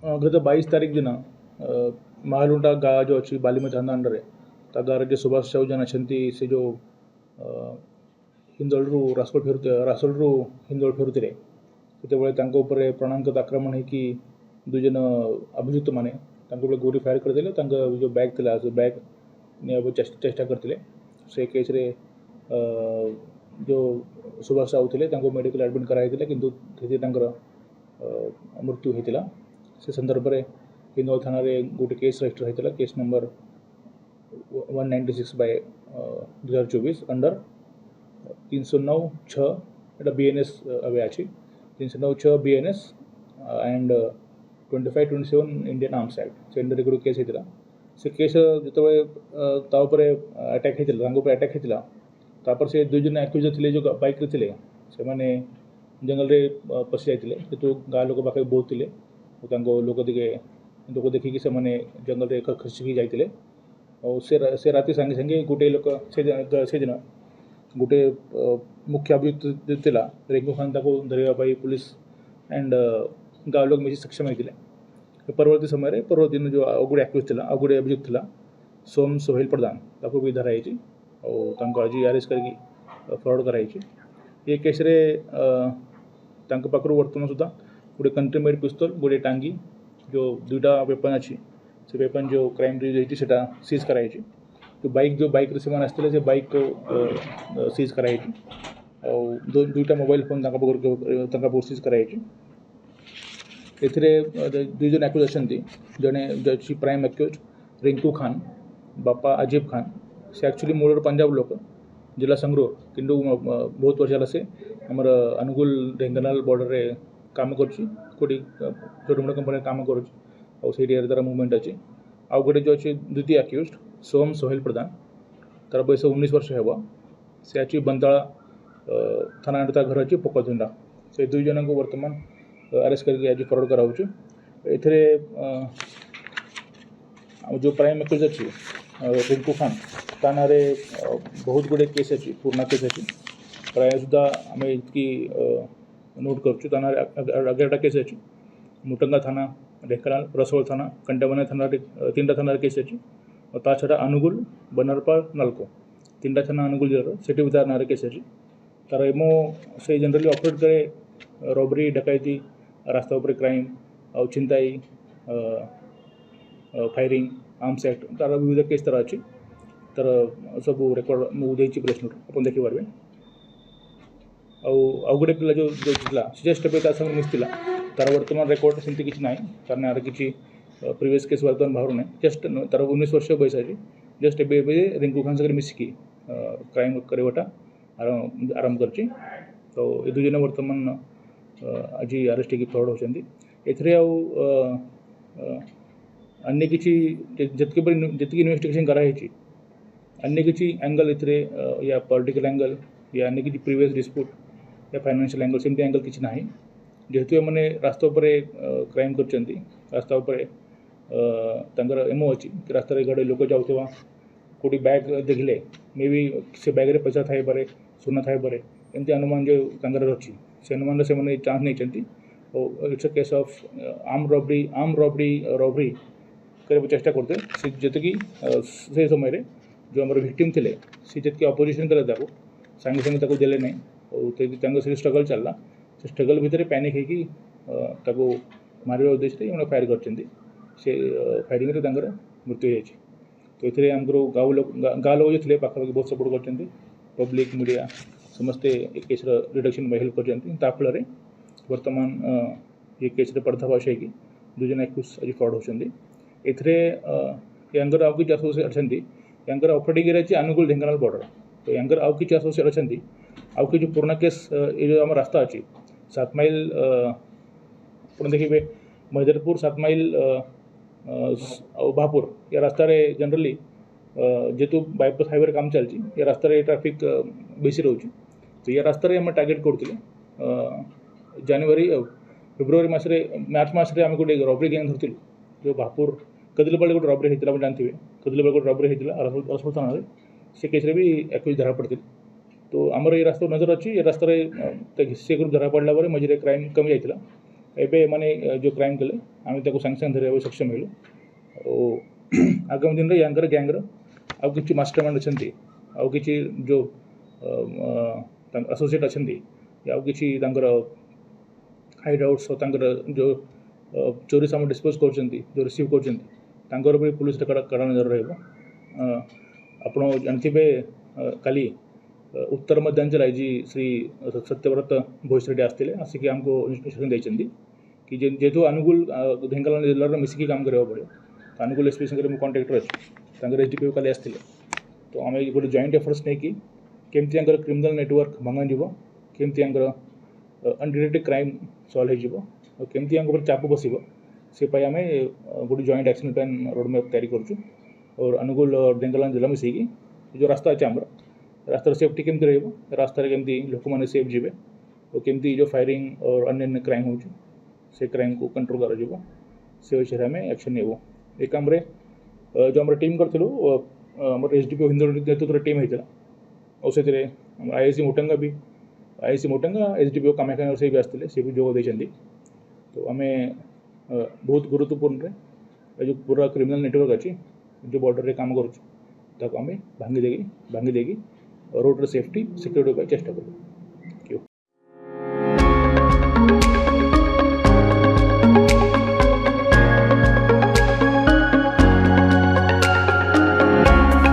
गत 22 तारीख दिन महालुंडा गाँ जो अच्छी बालीमती थाना अंडर ता गाँव जो सुभाष साहू जन अच्छा से जो हिंदोलू रासोलू हिंदोल फेरुले से प्राणांगत आक्रमण होगी दुईजन अभियुक्त मैंने गोली फायर करते जो बैग था से बैग नहीं चेष्टा करते से केस रे जो सुभाष साहू थे मेडिकल एडमिट कराई किंतु मृत्यु होता से संदर्भ में हिंदोल थाना गोटे केस रजिस्टर होता केस नंबर 196/2024 अंडर 309(6) एटा BNS अवे अच्छी 309(6) BNS and 2527 Indian arms act से अंडर गोटे केस होता से केस जो अटैक होता अटैक होता से दुईजन एक्यूज थे जो बाइक थे से मैंने जंगल में पशि जाते तो गाँ लोक पाखे बहुत थे लोक देखिकी से मैंने जंगल में खसिकी जाते और से राति सांगे सांगे गोटे लोक से दिन गोटे मुख्य अभियुक्त था रिंकू खान धरवाई पुलिस एंड गाँव लोग मिसी सक्षम होते परवर्ती समय परवर्ती दिन जो गोटे एक्यूज था गोटे अभियुक्त था सोम सोहेल प्रधान ताको भी धराई और आज अरेस्ट कर फरवर्ड कराई ये केस रे पाखु वर्तमान सुधा गोटे कंट्री मेड पिस्तल गोटे टांगी जो दुईटा वेपन अच्छी से वेपन जो क्राइम होता सीज कराई जो बाइक से आसते से बाइक को सीज कराई और दुईटा मोबाइल फोन सीज कराई दुईजन एक्यूज अच्छा जड़े प्राइम एक्यूज रिंकू खान बापा अजीब खान से एक्चुअली मूल पंजाब लोक जिला संगरूर किंतु बहुत वर्ष से आमर अनुगुल ढेंकानाल बॉर्डर रे काम करुँची कोटी छोट मोट कंपनी काम करुँची तार मुवमेंट अच्छी आउ गोटे जो अच्छी द्वितीय एक्यूज सोम सोहेल प्रधान तार बयस 19 वर्ष हे से अच्छी बंताला थाना अंडर घर अच्छी पोकधुंडा से दुई जन को वर्तमान अरेस्ट करके आज फरवर्ड कराऊे जो प्राइम एक्यूज अच्छी रिंकू खान ता ना बहुत गुड़े केस अच्छी पुराना केस अच्छी प्राय सुधा आम इतकी नोट करा केस अच्छी मुटंगा थाना ढेंकानाल रसोल थाना कंटाबना थाना 3टा थाना केस अच्छी और ता छड़ा अनुगुल बनरपाल नाल्को 3टा थाना अनुगुल जिला से भी तार ना केस अच्छी तार एमओ से जनरली ऑपरेट करे रॉबरी डकैती रास्ता उपर क्राइम और छिनताई फायरिंग आर्म्स एक्ट तार विविध केस तार अच्छी तार सब रेकर्ड मुझे प्रेस नोट आप देखिपारे आउ गोटे पिला जो जस्ट संगे मिसला तार वर्तमान रेकर्ड सेमती किसी ना तार ना कि प्रीवियस केस वर्तमान बाहर ना जस्ट तार 19 वर्ष बयस अच्छी जस्ट ए रिंकू खान सागर मिसिकी क्राइम करवाटा आरंभ कर तो ये दुईजन वर्तमान आज अरेस्ट होगी फरवर्ड होती अन्य किसी जी इन्वेस्टिगेशन कराई अन्य किसी एंगल इतरे या पॉलिटिकल एंगल या अन्य किसी प्रीवियस डिस्प्यूट या फाइनेंशियल एंगल सेमती एंगल किसी ना जेहेतु मैंने रास्ता उपर क्राइम कर रास्ता उपर एमओ अच्छी रास्ता गाड़ी लोक जाऊा कौटी बैग देखले मे बी से बैग रे पैसा थाई पारे सुना थाई पारे एमती अनुमान जो अच्छी से अनुमान से मैंने चांस नहीं और it's a case of arm robbery कर चेष्टा करते जी से समय जो आम विक्टिम थे सी जी अपोजिशन कले सांगे सांगे देले नहीं और से स्ट्रगल चलला से स्ट्रगल भितर पैनिक होगी मारे उद्देश्य फायर कर फायरिंग मृत्यु हो तो ये आमर गाँव लोग जो थे पाखापाखि बहुत सपोर्ट कर पब्लिक मीडिया समस्ते केस रिडक्शन हेल्प कर फल वर्तमान ये केस पर्दाफाश होगी दुईजन एक्यूज आज फरवर्ड होती यांगर आउ कि एसोसिएट अच्छा यांगर ऑपरेटिंग एरिया अच्छी अनुगुल ढेंकानाल बॉर्डर तो यांगर आउ कि एसोसिएट अच्छा आउ कि जो पुराना केस ये जो आम रास्ता अच्छी 7 माइल देखिए महिदरपुर 7 माइल भापुर या रास्ता जनरली जेहेतु बाईपास हाईवे काम चलती या रास्ता ट्रैफिक बेसी रोचे तो या रास्ता आम टार्गेट करते जनवरी फेब्रुआरी मार्च मसरे आम गोटे रबरी गैंग धरती जो भापुर कदिलपाड़ी गोटे रबरी होता आप जानते कदिलपाड़ी गोटे रबरी होता रसोल थाना से केस भी एक्यूज धरा पड़ते तो आमर ये रास्ता नजर अच्छी ये रास्ता से ग्रुप धरा पड़ा मझे क्राइम कमी जाता एबे माने जो क्राइम कले आम सागे सागे धरवा सक्षम हेलु और आगामी दिन में यांकर गैंग्र आउ कि मास्टरमाइंड अच्छा आउ कि जो एसोसिएट अच्छा आउ कि हाइड आउट्स जो चोरी सामान डिस्पोज कर जो रिसीव कर भी पुलिस कड़ा नजर रहा जानते काली उत्तर मध्यांचल आईजी श्री सत्यव्रत भोईसरेड्डी आसते आसिक आमको इंस्ट्रक्शन देते कि जेहेतु अनुगुल ढेंकानाल जिलार मिसिकी काम करा पड़े तो अनुगुल एसपी संगे कॉन्टाक्ट अच्छे एसडीपीओ काली आसते तो आम गोटे जॉइंट एफर्ट्स नहीं कि केमती क्रिमिनल नेटवर्क भंगा केमती अनडिटेक्टेड क्राइम सल्व हो केमती चाप बस से आम गोटे जॉइंट एक्शन प्लान रोडमैप तैयारी करुँ और अनुगुल ढेंकानाल जिला मिसेकी जो रास्ता अच्छे आमर रास्तार सेफ्टी केमती रास्तार केमती लोक मैंने सेफ जी और केमती जो फायरिंग और अन्य क्राइम हो से क्राइम को कंट्रोल कर से विषय में आम एक्शन नेबू ये काम जो आम टीम करूँ एसडीपीओ हिंदू नेतृत्व टीम होता और से आईआईसी मोटंगा भी आईआईसी मोटंगा एसडीपीओ कामाख्या से भी आसते से भी जोग देते तो आम बहुत गुरुत्वपूर्ण जो पूरा क्रिमिनल नेटवर्क अच्छी जो बॉर्डर रे काम करुँ भांगी देगी रोड रे सेफ्टी सिक्योरिटी चेष्टा करूँ।